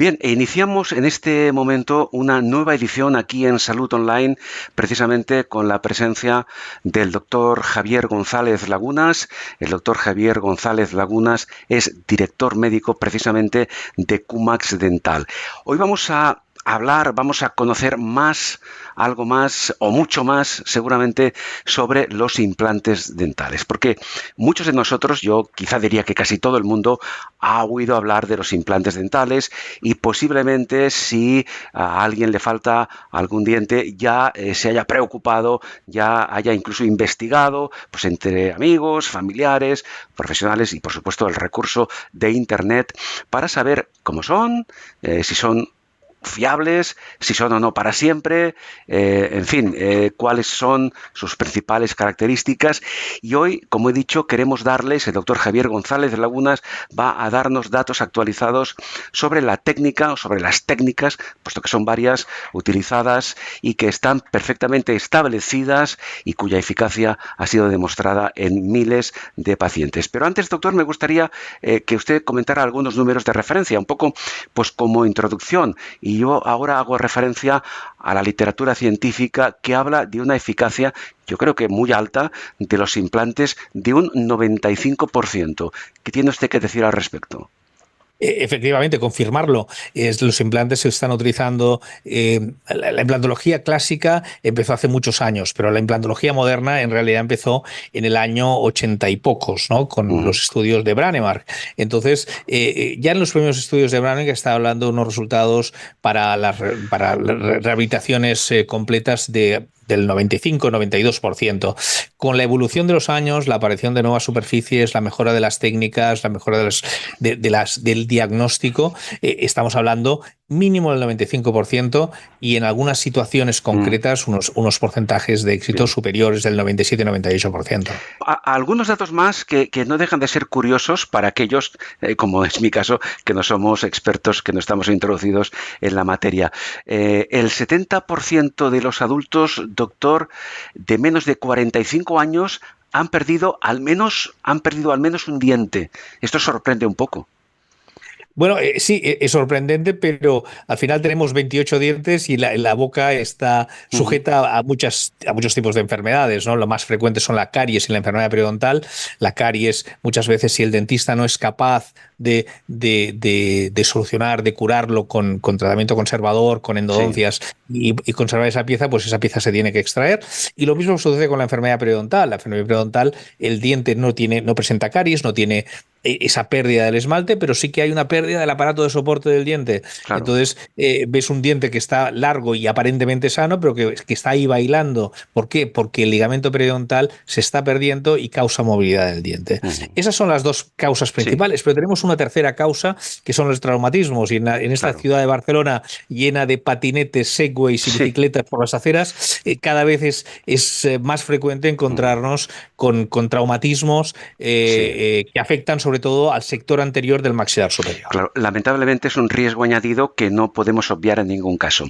Bien, iniciamos en este momento una nueva edición aquí en Salud Online, precisamente con la presencia del doctor Javier González Lagunas. El doctor Javier González Lagunas es director médico precisamente de Cumax Dental. Hoy vamos a vamos a conocer más, algo más o mucho más seguramente sobre los implantes dentales, porque muchos de nosotros, yo quizá diría que casi todo el mundo, ha oído hablar de los implantes dentales y posiblemente si a alguien le falta algún diente ya se haya preocupado, ya haya incluso investigado, pues entre amigos, familiares, profesionales y por supuesto el recurso de Internet para saber cómo son, si son fiables, si son o no para siempre, en fin, cuáles son sus principales características. Y hoy, como he dicho, queremos darles, el doctor Javier González Lagunas va a darnos datos actualizados sobre la técnica o sobre las técnicas, puesto que son varias utilizadas y que están perfectamente establecidas y cuya eficacia ha sido demostrada en miles de pacientes. Pero antes, doctor, me gustaría que usted comentara algunos números de referencia, un poco pues como introducción. Y yo ahora hago referencia a la literatura científica que habla de una eficacia, yo creo que muy alta, de los implantes de un 95%. ¿Qué tiene usted que decir al respecto? Efectivamente, confirmarlo. Los implantes se están utilizando. La implantología clásica empezó hace muchos años, pero la implantología moderna en realidad empezó en el año 80 y pocos, ¿no? Con los estudios de Brånemark. Entonces, ya en los primeros estudios de Brånemark estaba hablando de unos resultados para las rehabilitaciones completas del 95-92%. Con la evolución de los años, la aparición de nuevas superficies, la mejora de las técnicas, la mejora del diagnóstico, estamos hablando mínimo del 95% y en algunas situaciones concretas unos porcentajes de éxito Bien. superiores del 97-98%. Algunos datos más que no dejan de ser curiosos para aquellos, como es mi caso, que no somos expertos, que no estamos introducidos en la materia. El 70% de los adultos, doctor, de menos de 45 años han perdido al menos un diente. Esto sorprende un poco. Bueno, sí, es sorprendente, pero al final tenemos 28 dientes y la boca está Ujú. sujeta a muchos tipos de enfermedades, ¿no? Lo más frecuente son la caries y la enfermedad periodontal. La caries, muchas veces, si el dentista no es capaz de solucionar, de curarlo con tratamiento conservador, con Sí, endodoncias y conservar esa pieza, pues esa pieza se tiene que extraer. Y lo mismo sucede con la enfermedad periodontal. La enfermedad periodontal, el diente no presenta caries, no tiene esa pérdida del esmalte, pero sí que hay una pérdida del aparato de soporte del diente. claro. Entonces, ves un diente que está largo y aparentemente sano, pero que está ahí bailando. ¿Por qué? Porque el ligamento periodontal se está perdiendo y causa movilidad del diente. Ujú. Esas son las dos causas Sí, principales, pero tenemos una tercera causa, que son los traumatismos. Y en esta claro. ciudad de Barcelona, llena de patinetes, segways y Sí. bicicletas por las aceras, cada vez es más frecuente Ujú. encontrarnos con traumatismos Sí. que afectan sobre todo al sector anterior del maxilar superior. Claro, lamentablemente es un riesgo añadido que no podemos obviar en ningún caso.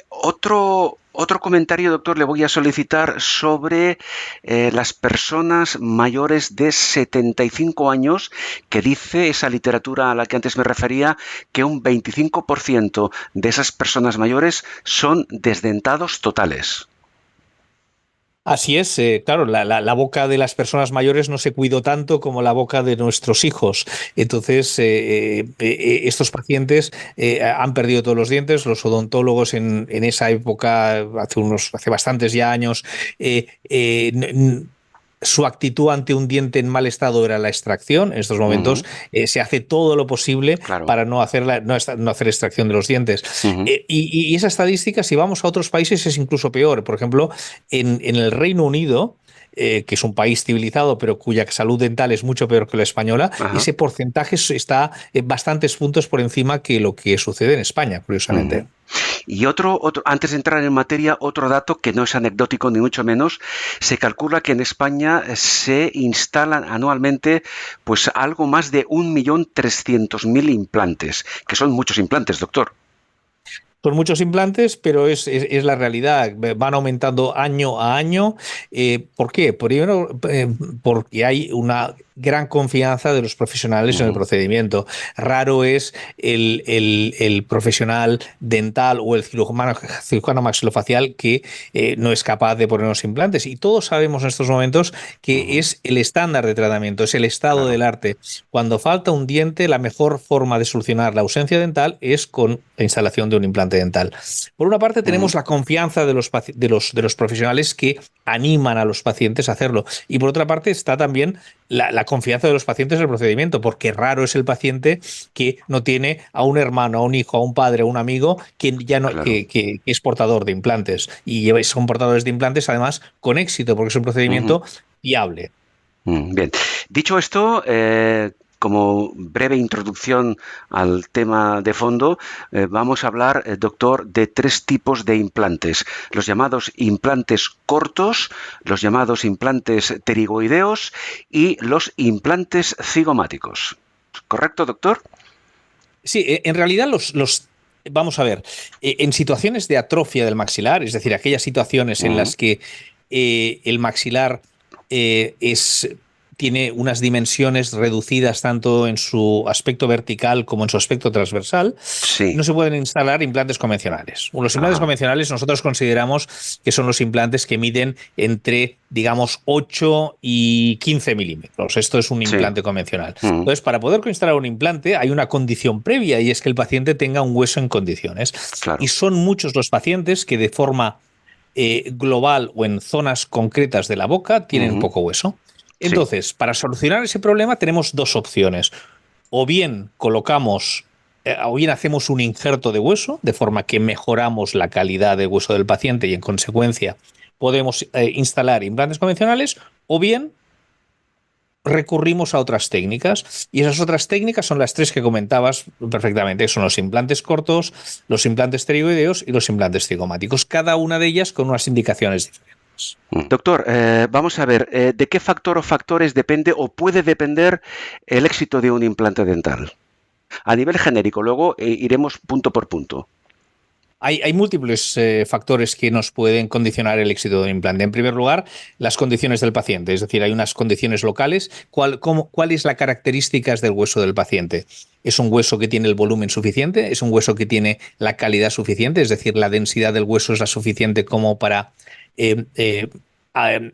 Otro comentario, doctor, le voy a solicitar sobre las personas mayores de 75 años, que dice esa literatura a la que antes me refería, que un 25% de esas personas mayores son desdentados totales. Así es, claro, la boca de las personas mayores no se cuidó tanto como la boca de nuestros hijos. Entonces, estos pacientes han perdido todos los dientes. Los odontólogos en esa época, hace bastantes ya años, su actitud ante un diente en mal estado era la extracción. En estos momentos Ujú. se hace todo lo posible Claro. para no hacer extracción de los dientes. Ujú. Y esa estadística, si vamos a otros países, es incluso peor. Por ejemplo, en el Reino Unido, que es un país civilizado, pero cuya salud dental es mucho peor que la española, Ajá. ese porcentaje está bastantes puntos por encima que lo que sucede en España, curiosamente. Ujú. Y antes de entrar en materia, otro dato que no es anecdótico ni mucho menos, se calcula que en España se instalan anualmente pues algo más de 1.300.000 implantes, que son muchos implantes, doctor. Son muchos implantes, pero es la realidad. Van aumentando año a año. ¿Por qué? Primero, porque hay una gran confianza de los profesionales en el Ujú, procedimiento. Raro es el profesional dental o el cirujano maxilofacial que no es capaz de poner unos implantes. Y todos sabemos en estos momentos que ujú, es el estándar de tratamiento, es el estado claro. del arte. Cuando falta un diente, la mejor forma de solucionar la ausencia dental es con la instalación de un implante dental. Por una parte, Ujú, tenemos la confianza de los profesionales que animan a los pacientes a hacerlo. Y por otra parte, está también la confianza de los pacientes en el procedimiento, porque raro es el paciente que no tiene a un hermano, a un hijo, a un padre, a un amigo que ya no, claro. que es portador de implantes. Y son portadores de implantes, además, con éxito, porque es un Ujú, procedimiento fiable. bien. Dicho esto, como breve introducción al tema de fondo, vamos a hablar, doctor, de tres tipos de implantes. Los llamados implantes cortos, los llamados implantes pterigoideos y los implantes cigomáticos. ¿Correcto, doctor? Sí, en realidad vamos a ver, en situaciones de atrofia del maxilar, es decir, aquellas situaciones en Ujú, las que el maxilar eh, es, tiene unas dimensiones reducidas tanto en su aspecto vertical como en su aspecto transversal, sí. no se pueden instalar implantes convencionales. Los implantes Ajá. convencionales nosotros consideramos que son los implantes que miden entre, digamos, 8 y 15 milímetros. Esto es un Sí. implante convencional. Ujú, Entonces, para poder instalar un implante hay una condición previa y es que el paciente tenga un hueso en condiciones. Y claro. son muchos los pacientes que de forma global o en zonas concretas de la boca tienen Ujú, poco hueso. sí. Entonces, para solucionar ese problema tenemos dos opciones. O bien colocamos, o bien hacemos un injerto de hueso, de forma que mejoramos la calidad del hueso del paciente y en consecuencia podemos instalar implantes convencionales, o bien recurrimos a otras técnicas. Y esas otras técnicas son las tres que comentabas perfectamente. Son los implantes cortos, los implantes pterigoideos y los implantes cigomáticos. Cada una de ellas con unas indicaciones diferentes. Doctor, vamos a ver, ¿de qué factor o factores depende o puede depender el éxito de un implante dental? A nivel genérico, luego iremos punto por punto. Hay múltiples factores que nos pueden condicionar el éxito de un implante. En primer lugar, las condiciones del paciente, es decir, hay unas condiciones locales. ¿Cuál es la características del hueso del paciente? ¿Es un hueso que tiene el volumen suficiente? ¿Es un hueso que tiene la calidad suficiente? Es decir, la densidad del hueso es la suficiente como para eh, eh,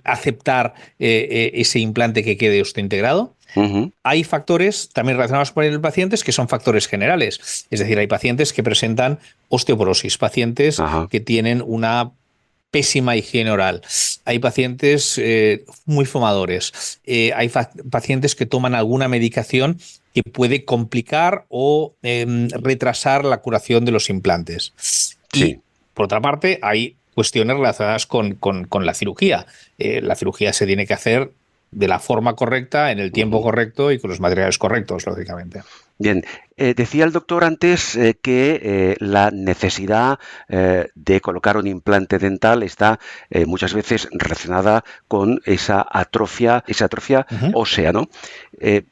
aceptar ese implante que quede osteointegrado. Ujú, Hay factores también relacionados con el paciente que son factores generales. Es decir, hay pacientes que presentan osteoporosis, pacientes ajá, que tienen una pésima higiene oral. Hay pacientes muy fumadores. Hay pacientes que toman alguna medicación que puede complicar o retrasar la curación de los implantes. Y, sí. por otra parte, hay cuestiones relacionadas con la cirugía. La cirugía se tiene que hacer de la forma correcta, en el tiempo Ujú. correcto y con los materiales correctos, lógicamente. Bien, decía el doctor antes que la necesidad de colocar un implante dental está muchas veces relacionada con esa atrofia Ujú. ósea, ¿no? Eh,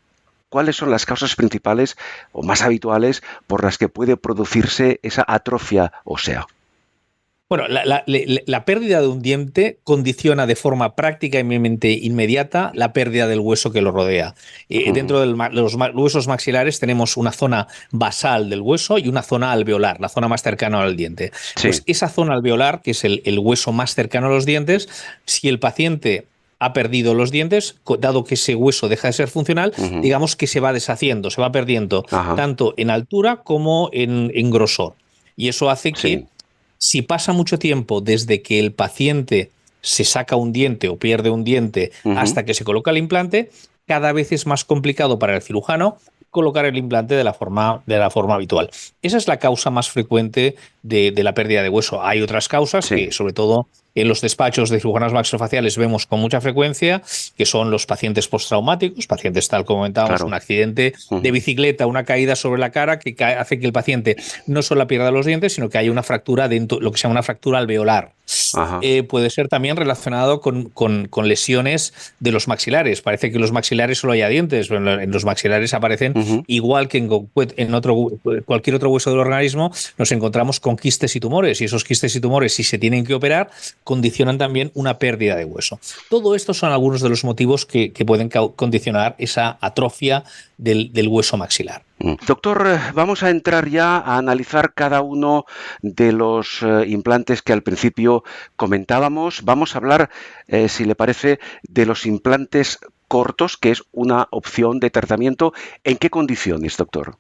¿Cuáles son las causas principales o más habituales por las que puede producirse esa atrofia ósea? Bueno, la pérdida de un diente condiciona de forma prácticamente inmediata la pérdida del hueso que lo rodea. Ujú, Dentro de los huesos maxilares tenemos una zona basal del hueso y una zona alveolar, la zona más cercana al diente. Pues sí. esa zona alveolar, que es el hueso más cercano a los dientes, si el paciente ha perdido los dientes, dado que ese hueso deja de ser funcional, Ujú, digamos que se va deshaciendo, se va perdiendo ajá, tanto en altura como en grosor. Y eso hace que sí. si pasa mucho tiempo desde que el paciente se saca un diente o pierde un diente Ujú, hasta que se coloca el implante, cada vez es más complicado para el cirujano colocar el implante de la forma habitual. Esa es la causa más frecuente de la pérdida de hueso. Hay otras causas sí. que, sobre todo, en los despachos de cirujanos maxilofaciales vemos con mucha frecuencia, que son los pacientes postraumáticos, pacientes tal como comentábamos, Claro. un accidente de bicicleta, una caída sobre la cara que hace que el paciente no solo pierda los dientes, sino que haya una fractura dentro, lo que se llama una fractura alveolar. Ajá. Puede ser también relacionado con lesiones de los maxilares. Parece que en los maxilares solo haya dientes, pero en los maxilares aparecen, igual que cualquier otro hueso del organismo, nos encontramos con quistes y tumores, y esos quistes y tumores, si se tienen que operar, condicionan también una pérdida de hueso. Todo esto son algunos de los motivos que pueden condicionar esa atrofia del hueso maxilar. Doctor, vamos a entrar ya a analizar cada uno de los implantes que al principio comentábamos. Vamos a hablar, si le parece, de los implantes cortos, que es una opción de tratamiento. ¿En qué condiciones, doctor?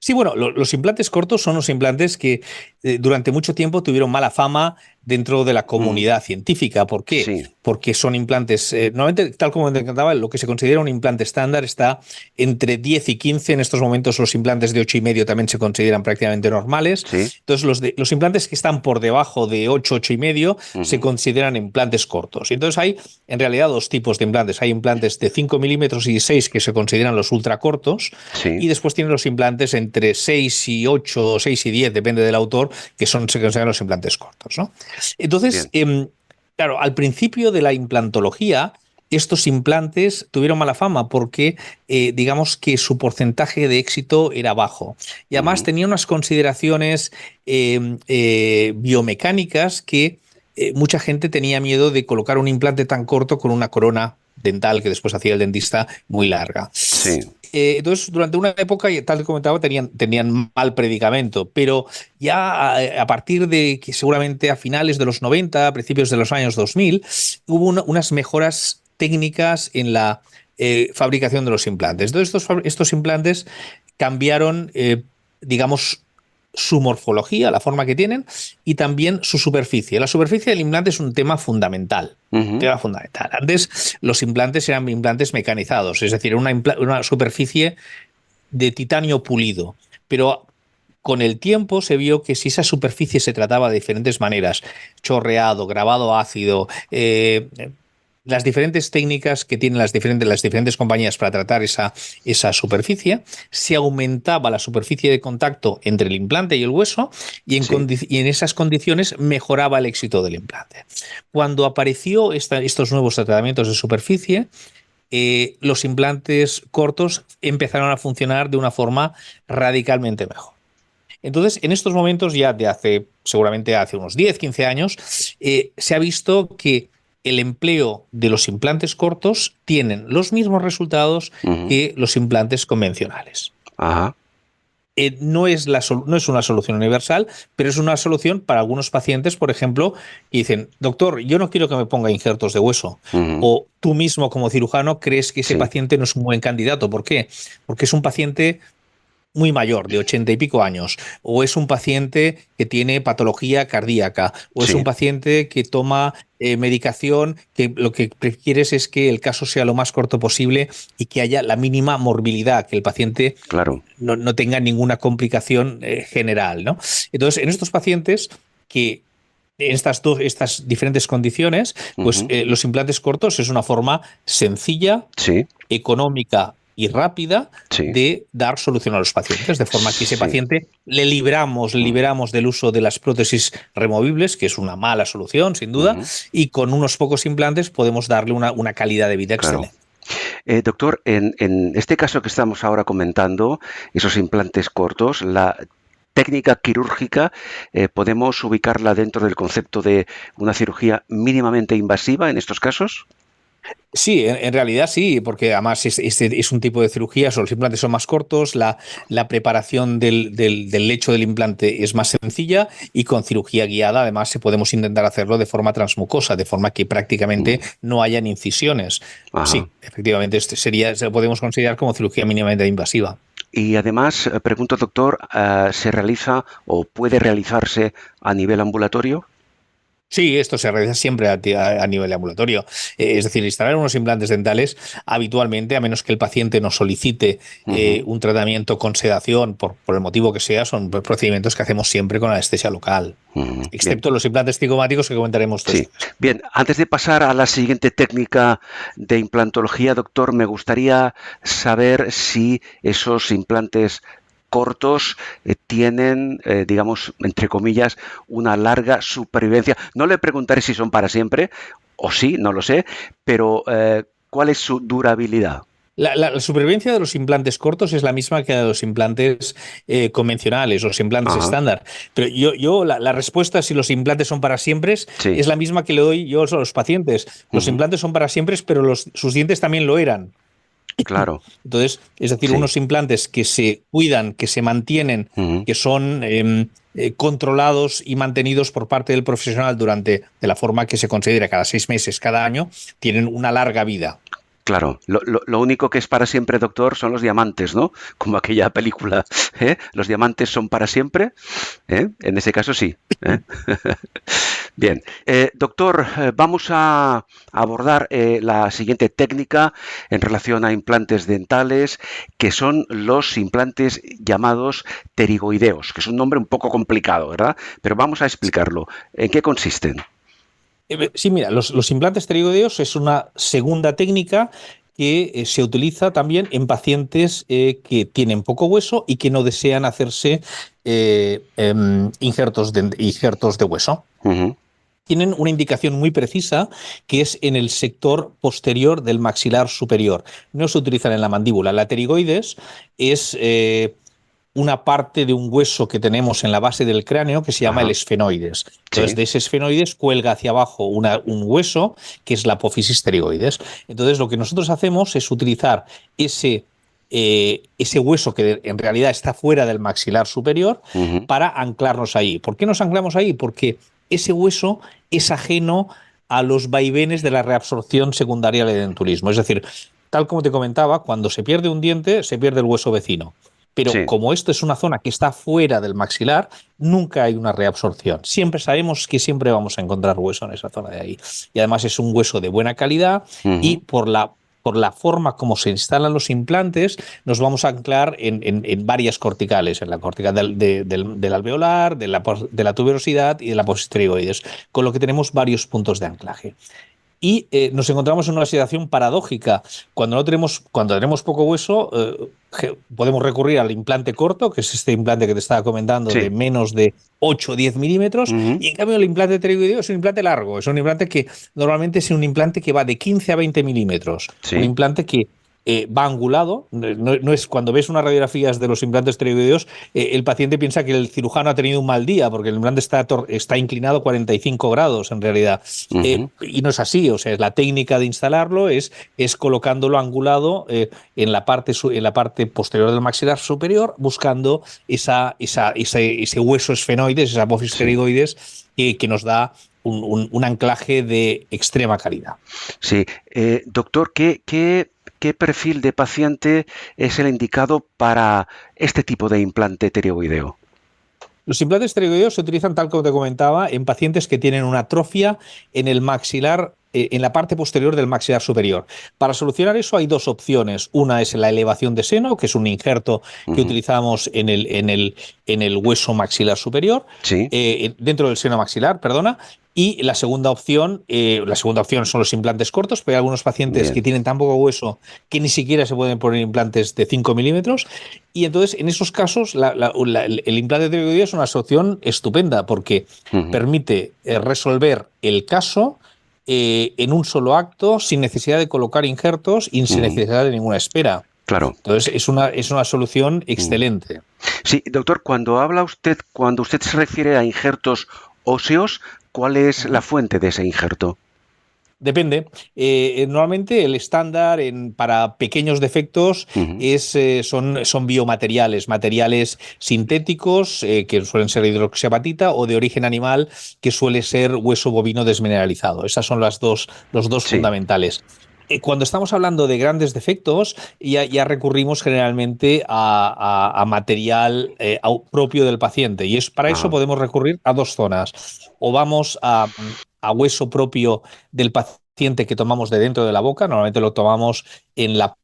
Sí, bueno, los implantes cortos son los implantes que durante mucho tiempo tuvieron mala fama dentro de la comunidad científica. ¿Por qué? Sí. Porque son implantes, normalmente, tal como te encantaba, lo que se considera un implante estándar está entre 10 y 15. En estos momentos los implantes de 8,5 también se consideran prácticamente normales. Sí. Entonces los implantes que están por debajo de 8, 8,5 se consideran implantes cortos. Entonces hay en realidad dos tipos de implantes. Hay implantes de 5 milímetros y 6 que se consideran los ultracortos, Sí. y después tienen los implantes entre 6 y 8 o 6 y 10, depende del autor, que se consideran los implantes cortos, ¿no? Entonces, claro, al principio de la implantología, estos implantes tuvieron mala fama porque, digamos que su porcentaje de éxito era bajo. Y además tenían unas consideraciones biomecánicas que mucha gente tenía miedo de colocar un implante tan corto con una corona dental que después hacía el dentista muy larga. Sí. Entonces, durante una época, tal como comentaba, tenían mal predicamento, pero ya a partir de que seguramente a finales de los 90, a principios de los años 2000, hubo unas mejoras técnicas en la fabricación de los implantes. Entonces, estos implantes cambiaron, digamos, su morfología, la forma que tienen, y también su superficie. La superficie del implante es un tema fundamental. Antes los implantes eran implantes mecanizados, es decir, una superficie de titanio pulido. Pero con el tiempo se vio que si esa superficie se trataba de diferentes maneras, chorreado, grabado ácido, las diferentes técnicas que tienen las diferentes compañías para tratar esa superficie, se aumentaba la superficie de contacto entre el implante y el hueso, y en esas condiciones mejoraba el éxito del implante. Cuando apareció estos nuevos tratamientos de superficie, los implantes cortos empezaron a funcionar de una forma radicalmente mejor. Entonces, en estos momentos, ya seguramente hace unos 10, 15 años, se ha visto que el empleo de los implantes cortos tienen los mismos resultados que los implantes convencionales. Ajá. No es una solución universal, pero es una solución para algunos pacientes, por ejemplo, que dicen, doctor, yo no quiero que me ponga injertos de hueso. O tú mismo como cirujano crees que ese paciente no es un buen candidato. ¿Por qué? Porque es un paciente muy mayor, de 80 y pico años, o es un paciente que tiene patología cardíaca, o es un paciente que toma medicación, que lo que quieres es que el caso sea lo más corto posible y que haya la mínima morbilidad, que el paciente no tenga ninguna complicación general, ¿no? Entonces, en estos pacientes que en estas diferentes condiciones, pues los implantes cortos es una forma sencilla, económica y rápida de dar solución a los pacientes, de forma que ese paciente le liberamos del uso de las prótesis removibles, que es una mala solución, sin duda, y con unos pocos implantes podemos darle una calidad de vida excelente. Doctor, en este caso que estamos ahora comentando, esos implantes cortos, la técnica quirúrgica, ¿podemos ubicarla dentro del concepto de una cirugía mínimamente invasiva en estos casos? Sí, en realidad sí, porque además es un tipo de cirugía, los implantes son más cortos, la preparación del lecho del implante es más sencilla, y con cirugía guiada además podemos intentar hacerlo de forma transmucosa, de forma que prácticamente no hayan incisiones. Sí, efectivamente, se podemos considerar como cirugía mínimamente invasiva. Y además, pregunto, doctor, ¿se realiza o puede realizarse a nivel ambulatorio? Sí, esto se realiza siempre a nivel ambulatorio. Es decir, instalar unos implantes dentales habitualmente, a menos que el paciente nos solicite Ujú, un tratamiento con sedación, por el motivo que sea, son procedimientos que hacemos siempre con anestesia local, ujú. Bien. excepto los implantes cigomáticos que comentaremos Sí. después. Bien, antes de pasar a la siguiente técnica de implantología, doctor, me gustaría saber si esos implantes cortos tienen, digamos, entre comillas, una larga supervivencia. No le preguntaré si son para siempre, o sí, no lo sé, pero ¿cuál es su durabilidad? La supervivencia de los implantes cortos es la misma que la de los implantes convencionales, los implantes Ajá, estándar. Pero la respuesta si los implantes son para siempre sí, es la misma que le doy yo a los pacientes. Los ujú, implantes son para siempre, pero sus dientes también lo eran. claro, Entonces, es decir, sí, unos implantes que se cuidan, que se mantienen, ujú, que son controlados y mantenidos por parte del profesional durante, de la forma que se considera cada 6 meses, cada año, tienen una larga vida. claro. Lo único que es para siempre, doctor, son los diamantes, ¿no? Como aquella película, ¿eh? Los diamantes son para siempre, ¿eh? En ese caso sí, ¿eh? Bien, doctor, vamos a abordar la siguiente técnica en relación a implantes dentales, que son los implantes llamados pterigoideos, que es un nombre un poco complicado, ¿verdad? Pero vamos a explicarlo. ¿En qué consisten? Sí, mira, los implantes pterigoideos es una segunda técnica que se utiliza también en pacientes que tienen poco hueso y que no desean hacerse injertos de hueso. Ujú, Tienen una indicación muy precisa que es en el sector posterior del maxilar superior. No se utilizan en la mandíbula. La pterigoides es una parte de un hueso que tenemos en la base del cráneo que se llama el ajá, esfenoides. Entonces, sí, de ese esfenoides cuelga hacia abajo un hueso que es la apófisis pterigoides. Entonces, lo que nosotros hacemos es utilizar ese hueso que en realidad está fuera del maxilar superior ujú, para anclarnos ahí. ¿Por qué nos anclamos ahí? Porque ese hueso es ajeno a los vaivenes de la reabsorción secundaria del dentulismo. Es decir, tal como te comentaba, cuando se pierde un diente, se pierde el hueso vecino. Pero sí, como esto es una zona que está fuera del maxilar, nunca hay una reabsorción. Siempre sabemos que siempre vamos a encontrar hueso en esa zona de ahí. Y además es un hueso de buena calidad y ujú, por la forma como se instalan los implantes, nos vamos a anclar en varias corticales, en la cortical del alveolar, de la tuberosidad y de la posterigoides, con lo que tenemos varios puntos de anclaje. Y nos encontramos en una situación paradójica. Cuando tenemos poco hueso, podemos recurrir al implante corto, que es este implante que te estaba comentando, de sí, menos de 8 o 10 milímetros, ujú, y en cambio el implante pterigoideo es un implante largo, es un implante que normalmente es un implante que va de 15 a 20 milímetros, un sí, implante que va angulado, no es cuando ves unas radiografías de los implantes pterigoideos, el paciente piensa que el cirujano ha tenido un mal día, porque el implante está inclinado 45 grados en realidad. ujú, Y no es así, o sea, la técnica de instalarlo es colocándolo angulado en la parte posterior del maxilar superior, buscando ese hueso esfenoides, esa apófisis sí. pterigoides, que nos da un anclaje de extrema calidad. Sí, doctor, ¿qué perfil de paciente es el indicado para este tipo de implante tiroideo? Los implantes pterigoideos se utilizan, tal como te comentaba, en pacientes que tienen una atrofia en el maxilar, en la parte posterior del maxilar superior. Para solucionar eso hay dos opciones. Una es la elevación de seno, que es un injerto que Ujú, utilizamos en el hueso maxilar superior, sí, dentro del seno maxilar, perdona. Y la segunda opción son los implantes cortos, pero hay algunos pacientes que bien. tienen tan poco hueso que ni siquiera se pueden poner implantes de 5 milímetros. Y entonces, en esos casos, el implante tiroideo es una solución estupenda porque Ujú, permite resolver el caso en un solo acto, sin necesidad de colocar injertos y sin ujú, necesidad de ninguna espera. claro. Entonces, es una solución Mm. excelente. Sí, doctor, cuando usted se refiere a injertos óseos, ¿cuál es la Ujú. fuente de ese injerto? Depende. Normalmente el estándar para pequeños defectos Ujú, son biomateriales, materiales sintéticos que suelen ser hidroxiapatita o de origen animal que suele ser hueso bovino desmineralizado. Esas son los dos sí, fundamentales. Cuando estamos hablando de grandes defectos, ya recurrimos generalmente a material propio del paciente. Y para eso Ajá, podemos recurrir a dos zonas. O vamos a hueso propio del paciente que tomamos de dentro de la boca. Normalmente lo tomamos en la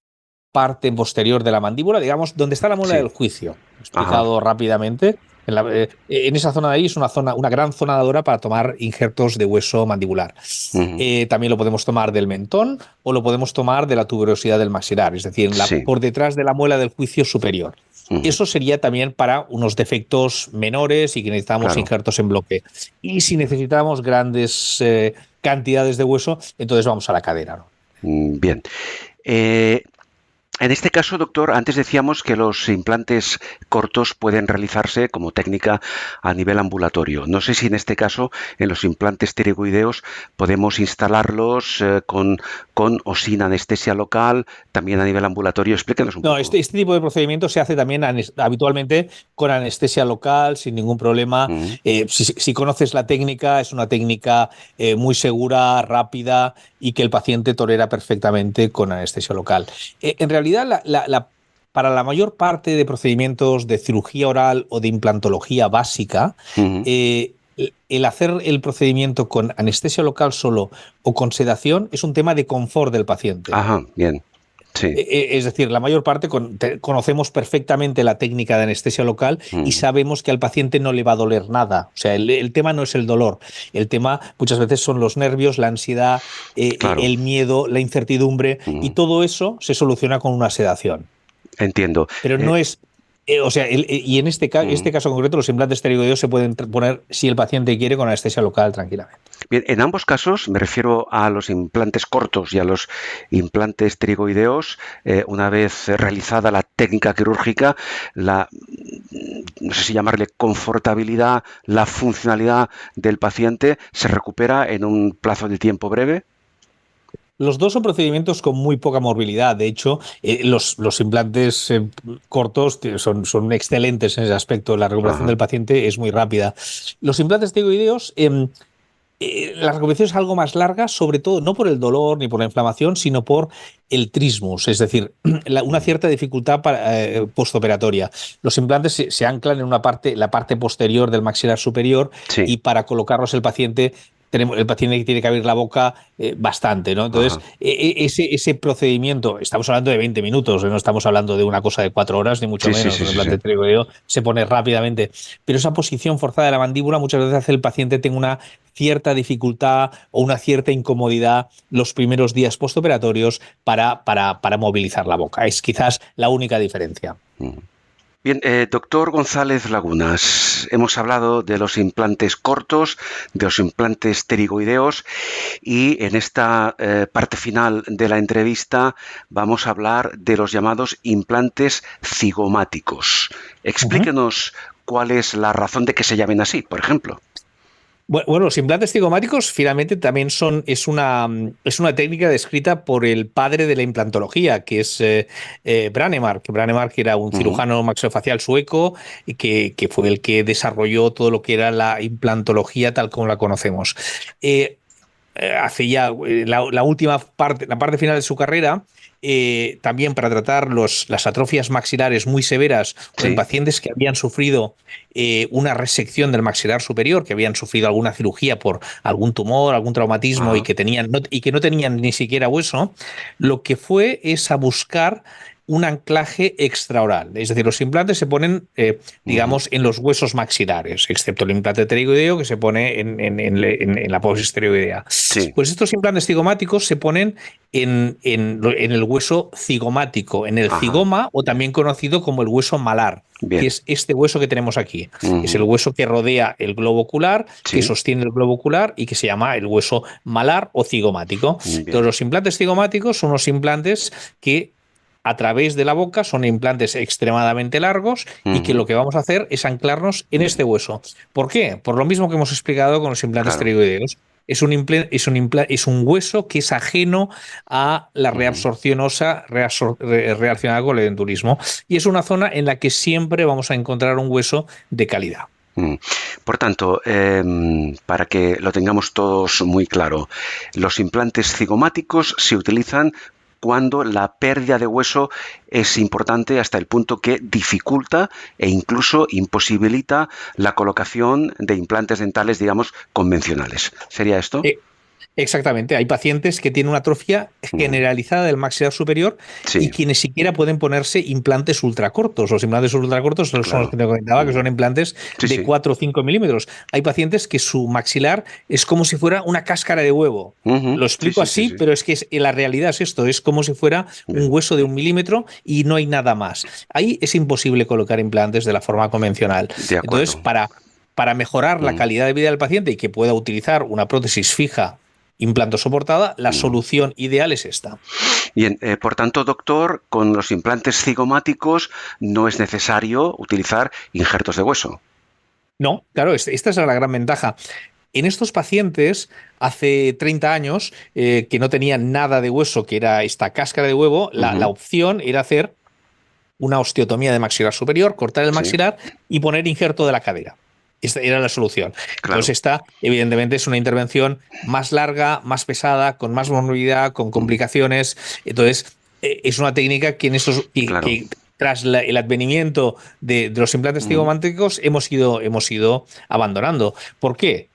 parte posterior de la mandíbula, digamos, donde está la muela sí, del juicio. ajá, Explicado rápidamente. En esa zona de ahí es una gran zona dura para tomar injertos de hueso mandibular. ujú, También lo podemos tomar del mentón o lo podemos tomar de la tuberosidad del maxilar, es decir, sí, por detrás de la muela del juicio superior. ujú, Eso sería también para unos defectos menores y que necesitamos claro, injertos en bloque. Y si necesitamos grandes cantidades de hueso, entonces vamos a la cadera, ¿no? bien. Eh, En este caso, doctor, antes decíamos que los implantes cortos pueden realizarse como técnica a nivel ambulatorio. No sé si en este caso, en los implantes tiroideos, podemos instalarlos con o sin anestesia local, también a nivel ambulatorio. Explíquenos un No, poco. este tipo de procedimiento se hace también habitualmente con anestesia local, sin ningún problema. Ujú, Si conoces la técnica, es una técnica muy segura, rápida y que el paciente tolera perfectamente con anestesia local. En realidad, para la mayor parte de procedimientos de cirugía oral o de implantología básica, ujú. el hacer el procedimiento con anestesia local solo o con sedación es un tema de confort del paciente. Ajá, bien. Sí. Es decir, la mayor parte conocemos perfectamente la técnica de anestesia local y Ujú, sabemos que al paciente no le va a doler nada. O sea, el tema no es el dolor. El tema muchas veces son los nervios, la ansiedad, claro. el miedo, la incertidumbre y Ujú, todo eso se soluciona con una sedación. entiendo. Pero no es. O sea, y en Ujú. este caso concreto, los implantes tiroideos se pueden poner si el paciente quiere con anestesia local tranquilamente. Bien, en ambos casos, me refiero a los implantes cortos y a los implantes pterigoideos, una vez realizada la técnica quirúrgica, no sé si llamarle confortabilidad, la funcionalidad del paciente se recupera en un plazo de tiempo breve. Los dos son procedimientos con muy poca morbilidad. De hecho, los implantes cortos son excelentes en ese aspecto. La recuperación Ajá, del paciente es muy rápida. Los implantes tiroideos, la recuperación es algo más larga, sobre todo no por el dolor ni por la inflamación, sino por el trismus, es decir, una ujú, cierta dificultad postoperatoria. Los implantes se anclan en la parte posterior del maxilar superior sí, y para colocarlos el paciente tiene que abrir la boca bastante, ¿no? Entonces, ajá, ese procedimiento, estamos hablando de 20 minutos, no estamos hablando de una cosa de 4 horas, ni mucho sí, sí, menos. sí, Un sí, sí. implante tiroideo se pone rápidamente, pero esa posición forzada de la mandíbula muchas veces hace que el paciente tenga una cierta dificultad o una cierta incomodidad los primeros días postoperatorios para movilizar la boca. Es quizás la única diferencia. Ujú. Bien, doctor González Lagunas, hemos hablado de los implantes cortos, de los implantes pterigoideos y en esta parte final de la entrevista vamos a hablar de los llamados implantes cigomáticos. Ujú. Explíquenos cuál es la razón de que se llamen así, por ejemplo. Bueno, los implantes cigomáticos finalmente también es una técnica descrita por el padre de la implantología, que es Branemark. Branemark era un Ujú, cirujano maxilofacial sueco y que fue el que desarrolló todo lo que era la implantología tal como la conocemos. Eh, Hace ya la última parte, la parte final de su carrera, también para tratar las atrofias maxilares muy severas o en sí, pacientes que habían sufrido una resección del maxilar superior, que habían sufrido alguna cirugía por algún tumor, algún traumatismo ajá, y que no tenían ni siquiera hueso, lo que fue es a buscar un anclaje extraoral. Es decir, los implantes se ponen, ujú, digamos, en los huesos maxilares, excepto el implante pterigoideo que se pone en la apófisis pterigoidea. sí, Pues estos implantes cigomáticos se ponen en el hueso cigomático, en el ajá, cigoma o también conocido como el hueso malar, que bien, es este hueso que tenemos aquí. Es el ujú, hueso que rodea el globo ocular, que sí, sostiene el globo ocular y que se llama el hueso malar o cigomático. Entonces, bien, los implantes cigomáticos son unos implantes que a través de la boca son implantes extremadamente largos y que ujú, lo que vamos a hacer es anclarnos en este hueso. ¿Por qué? Por lo mismo que hemos explicado con los implantes claro, pterigoideos. Es un hueso que es ajeno a la ujú, reabsorción ósea reaccionada con el endurismo y es una zona en la que siempre vamos a encontrar un hueso de calidad. Mm. Por tanto, para que lo tengamos todos muy claro, los implantes cigomáticos se utilizan cuando la pérdida de hueso es importante hasta el punto que dificulta e incluso imposibilita la colocación de implantes dentales, digamos, convencionales. ¿Sería esto? Eh, Exactamente, hay pacientes que tienen una atrofia Mm. generalizada del maxilar superior y Sí, que ni siquiera pueden ponerse implantes ultracortos. Los implantes ultracortos son los claro. que te comentaba, que Mm. son implantes Sí, de sí. 4 o 5 milímetros. Hay pacientes que su maxilar es como si fuera una cáscara de huevo. Ujú. Lo Sí, explico sí, sí, así, sí. pero es que la realidad es esto, es como si fuera un Bien. hueso de 1 milímetro y no hay nada más. Ahí es imposible colocar implantes de la forma convencional. De Entonces, acuerdo. para mejorar la Mm. calidad de vida del paciente y que pueda utilizar una prótesis fija implanto soportada, la Mm. solución ideal es esta. Bien, por tanto, doctor, con los implantes cigomáticos no es necesario utilizar injertos de hueso. No, claro, esta es la gran ventaja. En estos pacientes, hace 30 años, que no tenían nada de hueso, que era esta cáscara de huevo, la Ujú. opción era hacer una osteotomía de maxilar superior, cortar el Sí, maxilar y poner injerto de la cadera. Esta era la solución. Entonces, claro. esta, evidentemente, es una intervención más larga, más pesada, con más morbilidad, con Mm. complicaciones. Entonces, es una técnica que, Claro. que tras el advenimiento de los implantes Mm. cigomáticos hemos ido abandonando. ¿Por qué?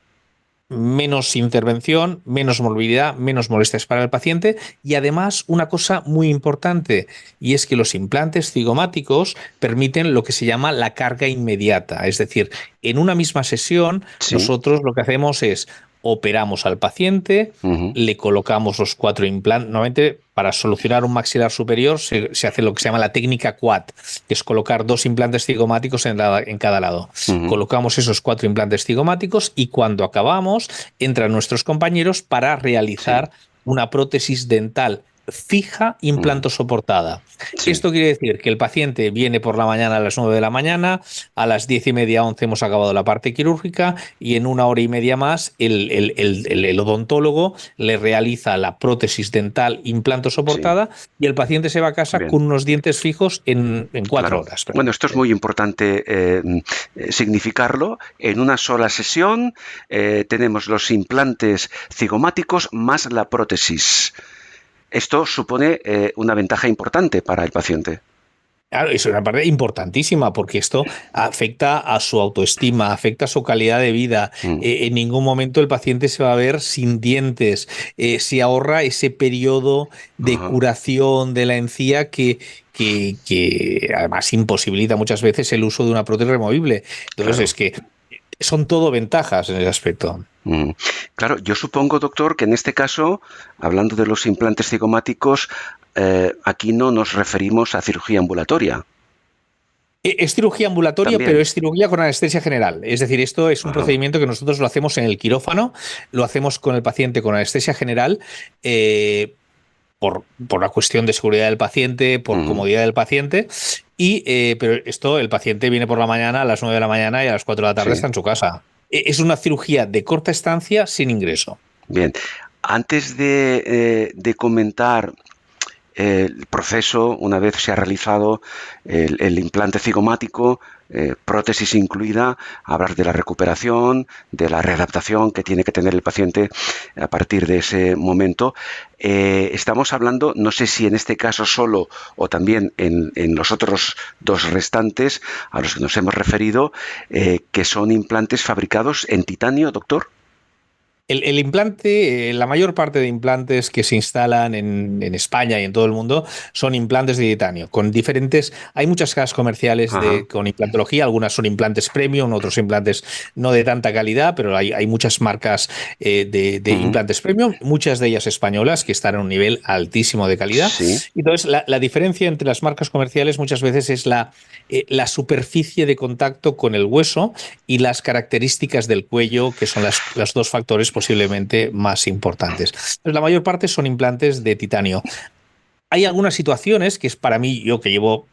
Menos intervención, menos movilidad, menos molestias para el paciente y además una cosa muy importante y es que los implantes cigomáticos permiten lo que se llama la carga inmediata, es decir, en una misma sesión Sí. nosotros lo que hacemos es operamos al paciente, Ujú. le colocamos los 4 implantes. Normalmente, para solucionar un maxilar superior, se hace lo que se llama la técnica Quad, que es colocar 2 implantes cigomáticos en cada lado. Ujú. Colocamos esos 4 implantes cigomáticos y cuando acabamos, entran nuestros compañeros para Sí. realizar una prótesis dental fija Mm. implanto soportada. Sí. Esto quiere decir que el paciente viene por la mañana a las 9 de la mañana, a las 10:30, 11 hemos acabado la parte quirúrgica y en 1 hora y media más el odontólogo le realiza la prótesis dental implanto Sí. soportada y el paciente se va a casa Bien. con unos dientes fijos en 4 Claro. horas. Bueno, esto es muy importante significarlo. En una sola sesión tenemos los implantes cigomáticos más la prótesis. Esto supone una ventaja importante para el paciente. Claro, es una parte importantísima porque esto afecta a su autoestima, afecta a su calidad de vida. Mm. En ningún momento el paciente se va a ver sin dientes. Se ahorra ese periodo de Ajá. curación de la encía que además imposibilita muchas veces el uso de una prótesis removible. Entonces Claro. es que son todo ventajas en ese aspecto. Mm. Claro, yo supongo, doctor, que en este caso, hablando de los implantes cigomáticos, aquí no nos referimos a cirugía ambulatoria. Es cirugía ambulatoria, pero También. es cirugía con anestesia general. Es decir, esto es un Ajá. procedimiento que nosotros lo hacemos en el quirófano, lo hacemos con el paciente con anestesia general, eh, por la cuestión de seguridad del paciente, por Ujú. comodidad del paciente. Pero esto, el paciente viene por la mañana a las 9 de la mañana y a las 4 de la tarde Sí. está en su casa. Es una cirugía de corta estancia sin ingreso. Bien. Antes de comentar el proceso, una vez se ha realizado el implante cigomático, prótesis incluida, hablar de la recuperación, de la readaptación que tiene que tener el paciente a partir de ese momento. Estamos hablando, no sé si en este caso solo o también en los otros dos restantes a los que nos hemos referido, que son implantes fabricados en titanio, doctor. El implante, la mayor parte de implantes que se instalan en España y en todo el mundo son implantes de titanio, con diferentes, hay muchas cajas comerciales Ajá. con implantología, algunas son implantes premium, otros implantes no de tanta calidad, pero hay muchas marcas de Ujú. implantes premium, muchas de ellas españolas que están en un nivel altísimo de calidad. Sí. Entonces, la diferencia entre las marcas comerciales muchas veces es la superficie de contacto con el hueso y las características del cuello, que son los dos factores posiblemente más importantes. Pues la mayor parte son implantes de titanio. Hay algunas situaciones que es para mí, yo que llevo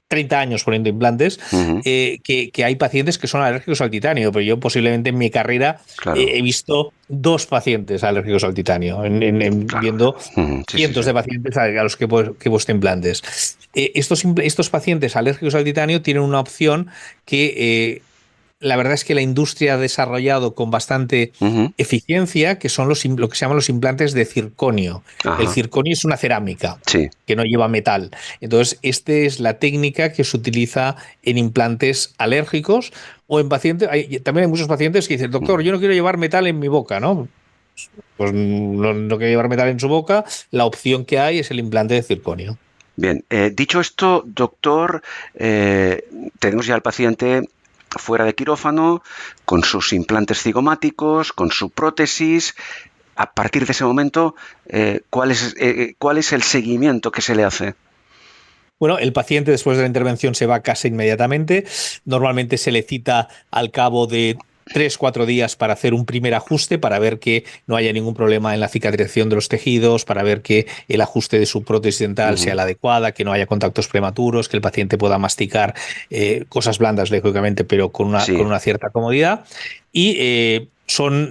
30 años poniendo implantes, Ujú. que hay pacientes que son alérgicos al titanio, pero yo posiblemente en mi carrera Claro. he visto 2 pacientes alérgicos al titanio, Claro. viendo Ujú. Sí, sí, sí. cientos de pacientes a los que he puesto implantes. Estos pacientes alérgicos al titanio tienen una opción que la verdad es que la industria ha desarrollado con bastante Ujú. eficiencia, que son lo que se llaman los implantes de circonio. El Ajá. circonio es una cerámica Sí. que no lleva metal. Entonces, esta es la técnica que se utiliza en implantes alérgicos o en pacientes. También hay muchos pacientes que dicen, doctor, Mm. yo no quiero llevar metal en mi boca, ¿no? Pues no quiere llevar metal en su boca, la opción que hay es el implante de circonio. Bien, dicho esto, doctor, eh, tenemos ya al paciente fuera de quirófano, con sus implantes cigomáticos, con su prótesis. A partir de ese momento, ¿cuál es el seguimiento que se le hace? Bueno, el paciente después de la intervención se va a casa inmediatamente. Normalmente se le cita al cabo de 3, 4 días para hacer un primer ajuste, para ver que no haya ningún problema en la cicatrización de los tejidos, para ver que el ajuste de su prótesis dental sea Ujú. la adecuada, que no haya contactos prematuros, que el paciente pueda masticar cosas blandas, lógicamente, pero con Sí. una cierta comodidad. Y son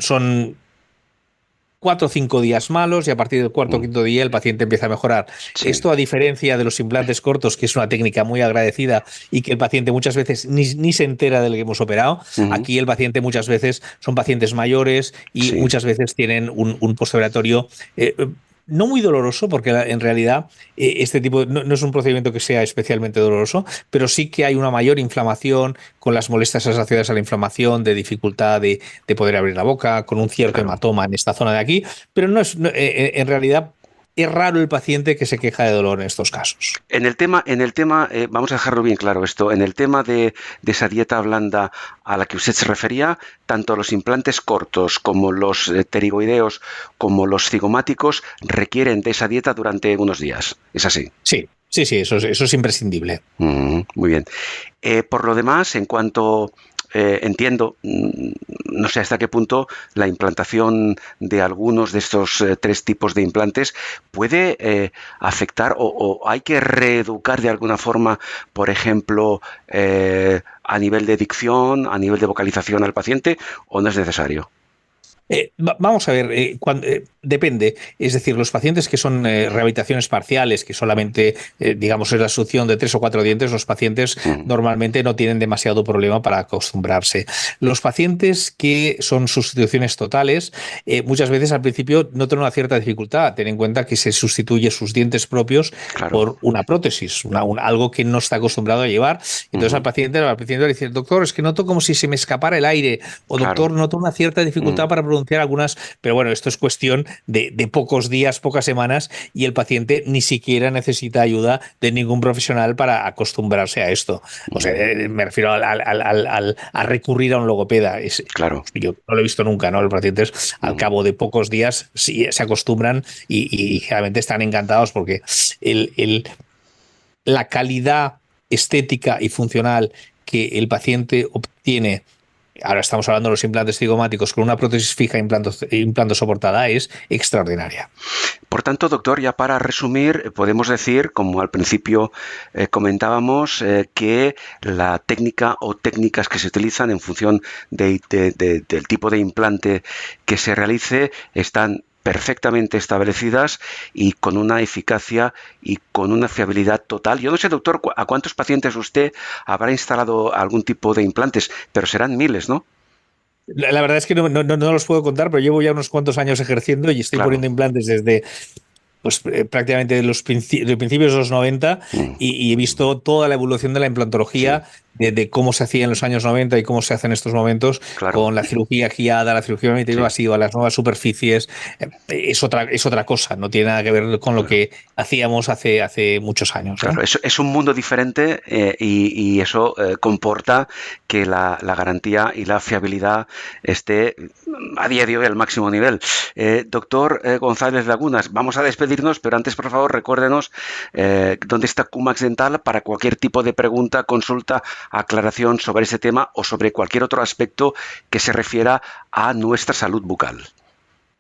4 o 5 días malos y a partir del cuarto o Mm. quinto día el paciente empieza a mejorar. Sí. Esto, a diferencia de los implantes cortos, que es una técnica muy agradecida y que el paciente muchas veces ni se entera del que hemos operado, Ujú. aquí el paciente muchas veces son pacientes mayores y Sí. muchas veces tienen un postoperatorio no muy doloroso, porque en realidad este tipo no es un procedimiento que sea especialmente doloroso, pero sí que hay una mayor inflamación con las molestias asociadas a la inflamación, de dificultad de poder abrir la boca, con un cierto Claro. hematoma en esta zona de aquí, pero en realidad es raro el paciente que se queja de dolor en estos casos. Vamos a dejarlo bien claro esto, en el tema de esa dieta blanda a la que usted se refería, tanto los implantes cortos como los pterigoideos, como los cigomáticos, requieren de esa dieta durante unos días. Es así. Sí, sí, sí, eso es imprescindible. Muy bien. Por lo demás, en cuanto entiendo, no sé hasta qué punto la implantación de algunos de estos tres tipos de implantes puede afectar o hay que reeducar de alguna forma, por ejemplo, a nivel de dicción, a nivel de vocalización al paciente, o no es necesario. Vamos a ver, depende. Es decir, los pacientes que son rehabilitaciones parciales, que solamente, digamos, es la succión de 3 o 4 dientes, los pacientes Mm. normalmente no tienen demasiado problema para acostumbrarse. Los pacientes que son sustituciones totales, muchas veces al principio no tienen una cierta dificultad. Ten en cuenta que se sustituye sus dientes propios Claro. por una prótesis, algo que no está acostumbrado a llevar. Entonces Ujú. al paciente le dice, doctor, es que noto como si se me escapara el aire, o doctor, Claro. noto una cierta dificultad Mm. para pronunciar algunas, pero bueno, esto es cuestión de pocos días, pocas semanas, y el paciente ni siquiera necesita ayuda de ningún profesional para acostumbrarse a esto. O sea, Mm. me refiero a recurrir a un logopeda. Claro. Yo no lo he visto nunca, ¿no? Los pacientes al Mm. cabo de pocos días sí, se acostumbran y generalmente están encantados porque el, el, la calidad estética y funcional que el paciente obtiene, ahora estamos hablando de los implantes cigomáticos, con una prótesis fija implante soportada, es extraordinaria. Por tanto, doctor, ya para resumir, podemos decir, como al principio comentábamos, que la técnica o técnicas que se utilizan en función del tipo de implante que se realice están perfectamente establecidas y con una eficacia y con una fiabilidad total. Yo no sé, doctor, a cuántos pacientes usted habrá instalado algún tipo de implantes, pero serán miles, ¿no? La verdad es que no los puedo contar, pero llevo ya unos cuantos años ejerciendo y estoy Claro. poniendo implantes desde pues prácticamente de principios de los 90 Mm. y he visto toda la evolución de la Sí, implantología, de cómo se hacía en los años 90 y cómo se hace en estos momentos claro. con la cirugía guiada, la cirugía Sí, invasiva, las nuevas superficies. Es otra cosa, no tiene nada que ver con lo claro. que hacíamos hace muchos años, ¿eh? Claro, es un mundo diferente y eso comporta que la garantía y la fiabilidad esté a día de hoy al máximo nivel. Doctor González Lagunas, vamos a despedirnos, pero antes, por favor, recuérdenos dónde está Cumax Dental para cualquier tipo de pregunta, consulta, aclaración sobre ese tema o sobre cualquier otro aspecto que se refiera a nuestra salud bucal.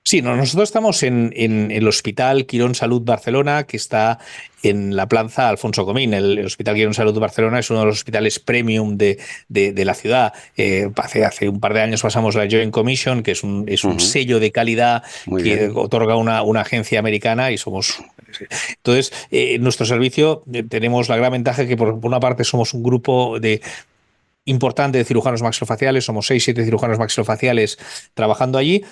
Sí, nosotros estamos en el Hospital Quirón Salud Barcelona, que está en la Plaza Alfonso Comín. El Hospital Quirón Salud Barcelona es uno de los hospitales premium de la ciudad. Hace un par de años pasamos la Joint Commission, que es un Ujú. sello de calidad Muy que bien. otorga una agencia americana y somos... Entonces, en nuestro servicio tenemos la gran ventaja que por una parte somos un grupo importante de cirujanos maxilofaciales, somos 6-7 cirujanos maxilofaciales trabajando allí,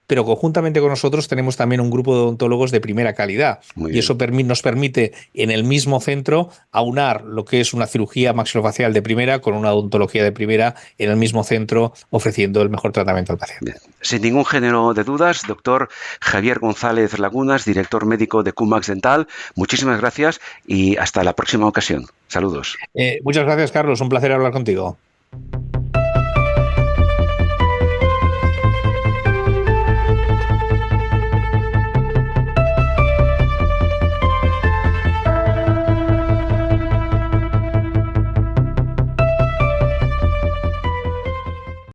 pero conjuntamente con nosotros tenemos también un grupo de odontólogos de primera calidad. Muy Y bien. eso nos permite en el mismo centro aunar lo que es una cirugía maxilofacial de primera con una odontología de primera en el mismo centro, ofreciendo el mejor tratamiento al paciente. Bien. Sin ningún género de dudas, doctor Javier González Lagunas, director médico de QMAX Dental, muchísimas gracias y hasta la próxima ocasión. Saludos. Muchas gracias, Carlos. Un placer hablar contigo.